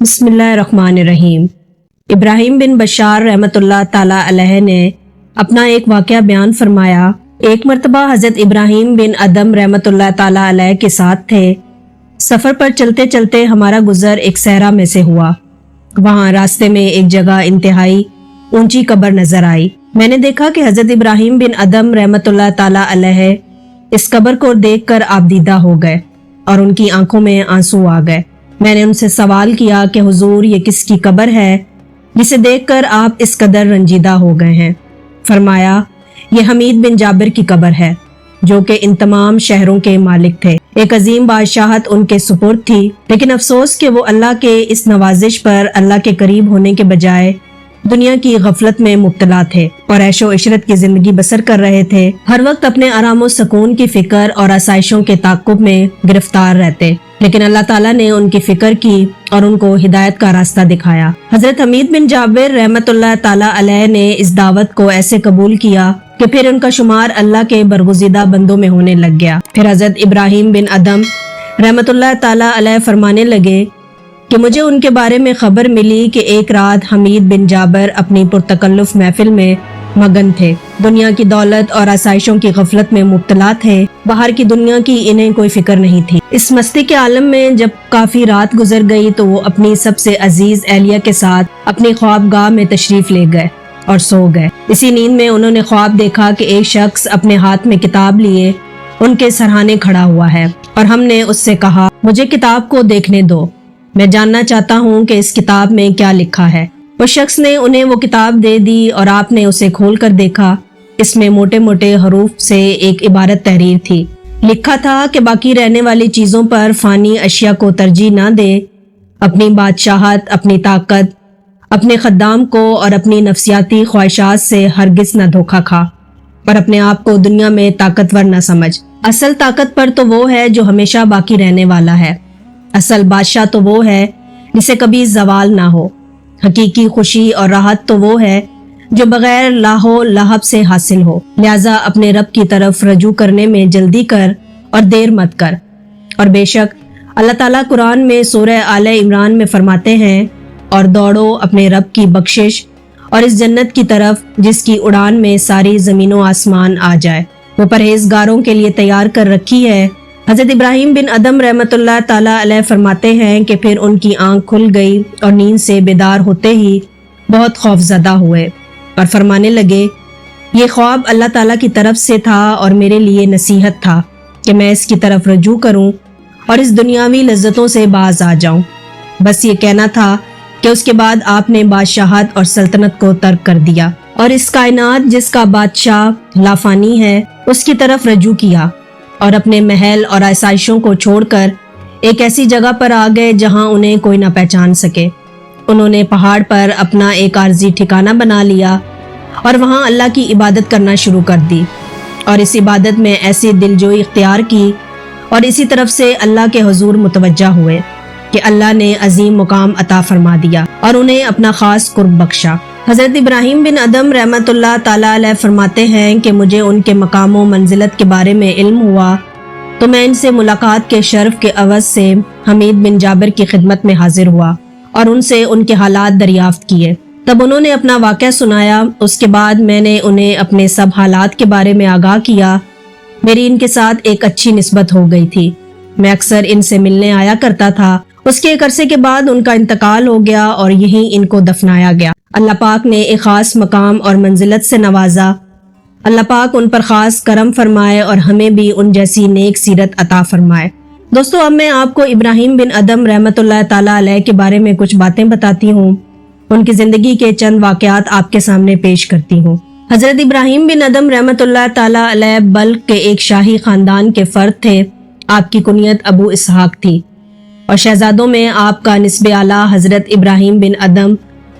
बिस्मिल्लाहिर्रहमानिर्रहीम। इब्राहिम बिन बशार रहमतुल्लाह ताला अलैह ने अपना एक वाक़या बयान फरमाया। एक मरतबा हज़रत इब्राहिम बिन अदम रहमतुल्लाह ताला अलैह के साथ थे। सफ़र पर चलते चलते हमारा गुज़र एक सहरा में से हुआ। वहाँ रास्ते में एक जगह इंतहाई ऊंची कब्र नजर आई। मैंने देखा कि हज़रत इब्राहिम बिन अदम रहमतुल्लाह ताला अलैह इस कब्र को देखकर आबदीदा हो गए और उनकी आंखों में आंसू आ गए। मैंने उनसे सवाल किया कि हुजूर ये किसकी कब्र है जिसे देखकर आप इस कदर रंजीदा हो गए हैं। फरमाया ये हमीद बिन जाबिर की कब्र है जो कि इन तमाम शहरों के मालिक थे। एक अजीम बादशाहत उनके सुपुर्द थी, लेकिन अफसोस कि वो अल्लाह के इस नवाजिश पर अल्लाह के करीब होने के बजाय दुनिया की गफलत में मुब्तला थे और ऐशो इशरत की जिंदगी बसर कर रहे थे। हर वक्त अपने आराम सुकून की फिक्र और आसाइशों के ताक़ुब में गिरफ्तार रहते, लेकिन अल्लाह ताला ने उनकी फिक्र की और उनको हिदायत का रास्ता दिखाया। हजरत हमीद बिन जाबिर रहमतुल्लाह ताला अलैह ने इस दावत को ऐसे कबूल किया कि फिर उनका शुमार अल्लाह के बरगुज़ीदा बंदों में होने लग गया। फिर हजरत इब्राहिम बिन अदम रहमतुल्लाह ताला अलैह फरमाने लगे कि मुझे उनके बारे में खबर मिली कि एक रात हमीद बिन जाबिर अपनी पुरतकल्लुफ महफिल में मगन थे। दुनिया की दौलत और आसाइशों की गफलत में मुब्तला थे। बाहर की दुनिया की इन्हें कोई फिक्र नहीं थी। इस मस्ती के आलम में जब काफी रात गुजर गई तो वो अपनी सबसे अजीज एहलिया के साथ अपनी ख्वाबगाह में तशरीफ ले गए और सो गए। इसी नींद में उन्होंने ख्वाब देखा कि एक शख्स अपने हाथ में किताब लिए उनके सरहाने खड़ा हुआ है और हमने उससे कहा, मुझे किताब को देखने दो, मैं जानना चाहता हूँ कि इस किताब में क्या लिखा है। उस शख्स ने उन्हें वो किताब दे दी और आपने उसे खोल कर देखा। इसमें मोटे मोटे हरूफ से एक इबारत तहरीर थी। लिखा था कि बाकी रहने वाली चीजों पर फानी अशिया को तरजीह न दे, अपनी बादशाहत, अपनी ताकत, अपने खद्दाम को और अपनी नफसियाती ख्वाहिशात से हरगिज न धोखा खा और अपने आप को दुनिया में ताकतवर न समझ। असल ताकत पर तो वो है जो हमेशा बाकी रहने वाला है। असल बादशाह तो वो है जिसे कभी जवाल ना हो। हकीकी खुशी और राहत तो वो है जो बगैर लाहो लहब से हासिल हो। लिहाजा अपने रब की तरफ रजू करने में जल्दी कर और देर मत कर। और बेशक अल्लाह ताला कुरान में सूरह आले इमरान में फरमाते हैं, और दौड़ो अपने रब की बख्शिश और इस जन्नत की तरफ जिसकी उड़ान में सारी जमीनों आसमान आ जाए, वो परहेजगारों के लिए तैयार कर रखी है। हजरत इब्राहिम बिन अदम रहमतुल्लाह ताला अलैह फरमाते हैं कि फिर उनकी आंख खुल गई और नींद से बेदार होते ही बहुत खौफजदा हुए और फरमाने लगे, ये ख्वाब अल्लाह ताला की तरफ से था और मेरे लिए नसीहत था कि मैं इसकी तरफ रजू करूं और इस दुनियावी लज्जतों से बाज आ जाऊं। बस ये कहना था कि उसके बाद आपने बादशाहत और सल्तनत को तर्क कर दिया और इस कायनात जिसका बादशाह लाफानी है उसकी तरफ रजू किया और अपने महल और आसाइशों को छोड़कर एक ऐसी जगह पर आ गए जहां उन्हें कोई न पहचान सके। उन्होंने पहाड़ पर अपना एक आर्जी ठिकाना बना लिया और वहां अल्लाह की इबादत करना शुरू कर दी और इस इबादत में ऐसी दिलजोई इख्तियार की और इसी तरफ से अल्लाह के हुजूर मुतवज्जा हुए कि अल्लाह ने अजीम मुकाम अता फरमा दिया और उन्हें अपना खास कुर्ब बख्शा। हजरत इब्राहिम बिन अदम रहमतुल्लाह ताला अलैह फरमाते हैं कि मुझे उनके मकाम व मंजिलत के बारे में इल्म हुआ तो मैं इनसे मुलाकात के शर्फ के अवज़ से हमीद बिन जाबिर की खिदमत में हाजिर हुआ और उनसे उनके हालात दरियाफ्त किए। तब उन्होंने अपना वाक़या सुनाया। उसके बाद मैंने उन्हें अपने सब हालात के बारे में आगाह किया। मेरी इनके साथ एक अच्छी निस्बत हो गई थी। मैं अक्सर इनसे मिलने आया करता था। उसके एक अरसे के बाद उनका इंतकाल हो गया और यहीं इनको दफनाया गया। अल्लाह पाक ने एक खास मकाम और मंजिलत से नवाजा। अल्लाह पाक उन पर खास करम फरमाए और हमें भी उन जैसी नेक सीरत अता फरमाए। दोस्तों, अब मैं आपको इब्राहिम बिन अदम रहमतुल्लाह ताला अलैह के बारे में कुछ बातें बताती हूँ। उनकी जिंदगी के चंद वाकयात आपके सामने पेश करती हूँ। हजरत इब्राहिम बिन अदम रहमतुल्लाह ताला अलैह बल्ख के एक शाही खानदान के फर्द थे। आपकी कुनियत अबू इसहाक थी और शहजादों में आपका निस्बे आला हजरत इब्राहिम बिन अदम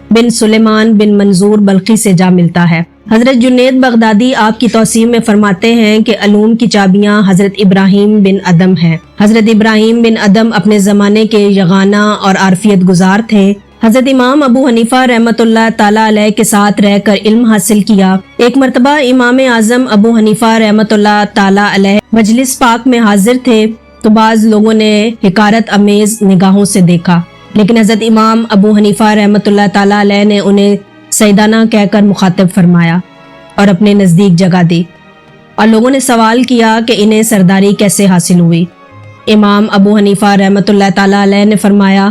बिन सुलेमान बिन मंजूर बल्खी से जा मिलता है। हजरत जुनैद बगदादी आपकी तौसीम में फरमाते हैं कि अलूम की चाबियां हजरत इब्राहिम बिन अदम हैं। हजरत इब्राहिम बिन अदम अपने ज़माने के यगाना और आरफियत गुजार थे। हजरत इमाम अबू हनीफा रहमतुल्लाह ताला अलैह के साथ रहकर इल्म हासिल किया। एक मरतबा इमाम आजम अबू हनीफा रहमतुल्लाह ताला अलैह मजलिस पाक में हाजिर थे तो बाज लोगों ने हिकारत अमेज निगाहों से देखा। لیکن حضرت امام ابو حنیفہ رحمۃ اللہ تعالیٰ علیہ نے انہیں سیدانہ کہہ کر مخاطب فرمایا اور اپنے نزدیک جگہ دی، اور لوگوں نے سوال کیا کہ انہیں سرداری کیسے حاصل ہوئی۔ امام ابو حنیفہ رحمۃ اللہ تعالیٰ علیہ نے فرمایا،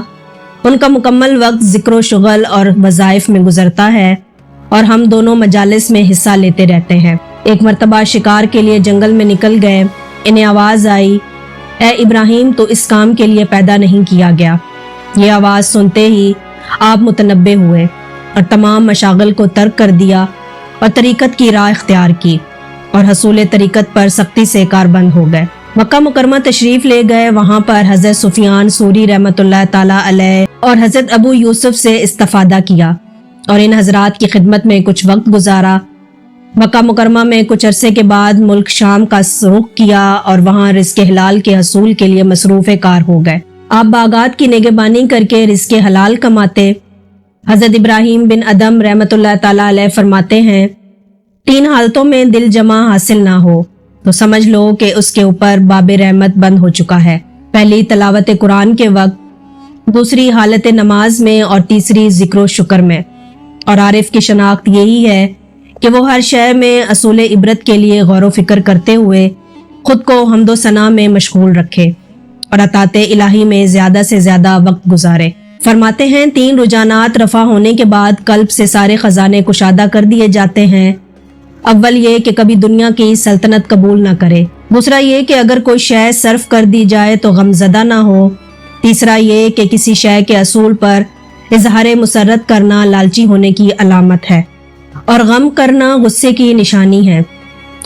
ان کا مکمل وقت ذکر و شغل اور وظائف میں گزرتا ہے اور ہم دونوں مجالس میں حصہ لیتے رہتے ہیں۔ ایک مرتبہ شکار کے لیے جنگل میں نکل گئے، انہیں آواز آئی، اے ابراہیم تو اس کام کے لیے پیدا نہیں کیا گیا۔ یہ آواز سنتے ہی آپ متنبہ ہوئے اور تمام مشاغل کو ترک کر دیا اور طریقت کی راہ اختیار کی اور حصول طریقت پر سختی سے کاربند ہو گئے۔ مکہ مکرمہ تشریف لے گئے، وہاں پر حضرت سفیان ثوری رحمۃ اللہ تعالیٰ علیہ اور حضرت ابو یوسف سے استفادہ کیا اور ان حضرات کی خدمت میں کچھ وقت گزارا۔ مکہ مکرمہ میں کچھ عرصے کے بعد ملک شام کا رخ کیا اور وہاں رزق حلال کے حصول کے لیے مصروف کار ہو گئے۔ آپ باغات کی نگہبانی کر کے رزق حلال کماتے۔ حضرت ابراہیم بن ادم رحمۃ اللہ تعالیٰ علیہ فرماتے ہیں، 3 حالتوں میں دل جمع حاصل نہ ہو تو سمجھ لو کہ اس کے اوپر باب رحمت بند ہو چکا ہے۔ پہلی تلاوت قرآن کے وقت، دوسری حالت نماز میں، اور تیسری ذکر و شکر میں۔ اور عارف کی شناخت یہی ہے کہ وہ ہر شے میں اصول عبرت کے لیے غور و فکر کرتے ہوئے خود کو حمد و ثنا میں مشغول رکھے اور اطاعت الہی میں زیادہ سے زیادہ وقت گزارے۔ فرماتے ہیں 3 رجحانات رفع ہونے کے بعد قلب سے سارے خزانے کشادہ کر دیے جاتے ہیں۔ اول یہ کہ کبھی دنیا کی سلطنت قبول نہ کرے، دوسرا یہ کہ اگر کوئی شے صرف کر دی جائے تو غم زدہ نہ ہو، تیسرا یہ کہ کسی شے کے اصول پر اظہار مسرت کرنا لالچی ہونے کی علامت ہے اور غم کرنا غصے کی نشانی ہے،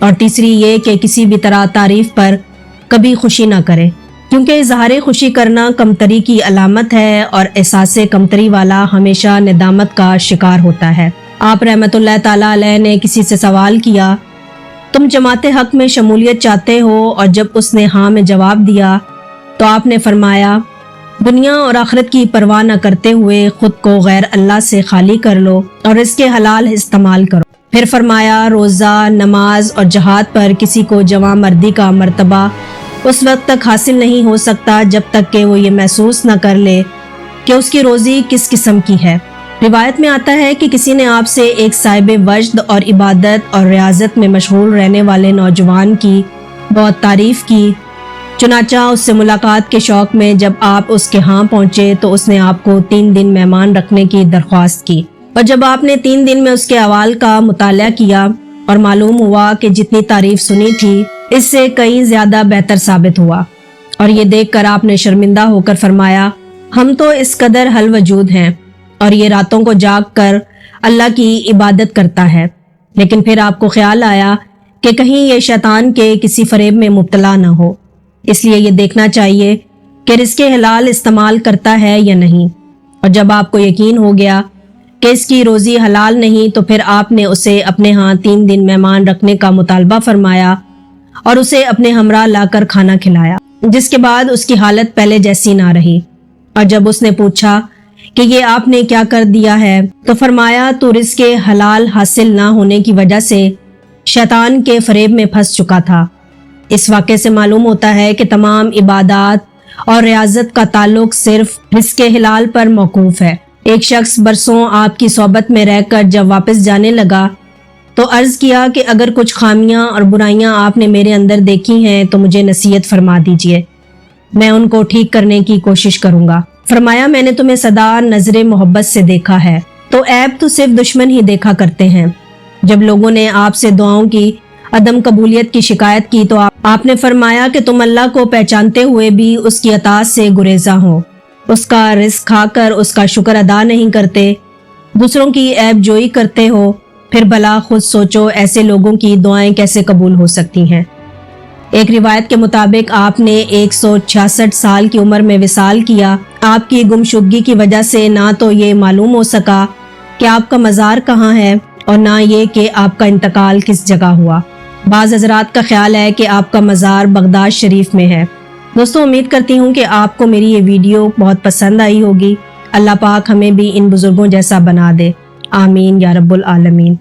اور تیسری یہ کہ کسی بھی طرح تعریف پر کبھی خوشی نہ کرے، کیونکہ اظہار خوشی کرنا کمتری کی علامت ہے اور احساس کمتری والا ہمیشہ ندامت کا شکار ہوتا ہے۔ آپ رحمت اللہ تعالیٰ علیہ نے کسی سے سوال کیا، تم جماعت حق میں شمولیت چاہتے ہو؟ اور جب اس نے ہاں میں جواب دیا تو آپ نے فرمایا، دنیا اور آخرت کی پرواہ نہ کرتے ہوئے خود کو غیر اللہ سے خالی کر لو اور اس کے حلال استعمال کرو۔ پھر فرمایا، روزہ، نماز اور جہاد پر کسی کو جواں مردی کا مرتبہ اس وقت تک حاصل نہیں ہو سکتا جب تک کہ وہ یہ محسوس نہ کر لے کہ اس کی روزی کس قسم کی ہے۔ روایت میں آتا ہے کہ کسی نے آپ سے ایک صاحب وجد اور عبادت اور ریاضت میں مشغول رہنے والے نوجوان کی بہت تعریف کی، چنانچہ اس سے ملاقات کے شوق میں جب آپ اس کے ہاں پہنچے تو اس نے آپ کو 3 دن مہمان رکھنے کی درخواست کی، اور جب آپ نے 3 دن میں اس کے احوال کا مطالعہ کیا اور معلوم ہوا کہ جتنی تعریف سنی تھی اس سے کہیں زیادہ بہتر ثابت ہوا، اور یہ دیکھ کر آپ نے شرمندہ ہو کر فرمایا، ہم تو اس قدر حل وجود ہیں اور یہ راتوں کو جاگ کر اللہ کی عبادت کرتا ہے، لیکن پھر آپ کو خیال آیا کہ کہیں یہ شیطان کے کسی فریب میں مبتلا نہ ہو، اس لیے یہ دیکھنا چاہیے کہ رزق حلال استعمال کرتا ہے یا نہیں، اور جب آپ کو یقین ہو گیا کہ اس کی روزی حلال نہیں تو پھر آپ نے اسے اپنے ہاں 3 دن مہمان رکھنے کا مطالبہ فرمایا اور اسے اپنے ہمراہ لا کر کھانا کھلایا، جس کے بعد اس کی حالت پہلے جیسی نہ رہی۔ اور جب اس نے پوچھا کہ یہ آپ نے کیا کر دیا ہے تو فرمایا، تو رزق حلال حاصل نہ ہونے کی وجہ سے شیطان کے فریب میں پھنس چکا تھا۔ اس واقعے سے معلوم ہوتا ہے کہ تمام عبادات اور ریاضت کا تعلق صرف رزق حلال پر موقوف ہے۔ ایک شخص برسوں آپ کی صحبت میں رہ کر جب واپس جانے لگا تو عرض کیا کہ اگر کچھ خامیاں اور برائیاں آپ نے میرے اندر دیکھی ہیں تو مجھے نصیحت فرما دیجئے، میں ان کو ٹھیک کرنے کی کوشش کروں گا۔ فرمایا، میں نے تمہیں سدا نظر محبت سے دیکھا ہے، تو عیب تو صرف دشمن ہی دیکھا کرتے ہیں۔ جب لوگوں نے آپ سے دعاؤں کی عدم قبولیت کی شکایت کی تو آپ نے فرمایا کہ تم اللہ کو پہچانتے ہوئے بھی اس کی اطاعت سے گریزاں ہو، اس کا رزق کھا کر اس کا شکر ادا نہیں کرتے، دوسروں کی عیب جوئی کرتے ہو، پھر بھلا خود سوچو ایسے لوگوں کی دعائیں کیسے قبول ہو سکتی ہیں۔ ایک روایت کے مطابق آپ نے 166 سال کی عمر میں وصال کیا۔ آپ کی گمشدگی کی وجہ سے نہ تو یہ معلوم ہو سکا کہ آپ کا مزار کہاں ہے اور نہ یہ کہ آپ کا انتقال کس جگہ ہوا۔ بعض حضرات کا خیال ہے کہ آپ کا مزار بغداد شریف میں ہے۔ دوستوں، امید کرتی ہوں کہ آپ کو میری یہ ویڈیو بہت پسند آئی ہوگی۔ اللہ پاک ہمیں بھی ان بزرگوں جیسا بنا دے، آمین یا رب العالمین۔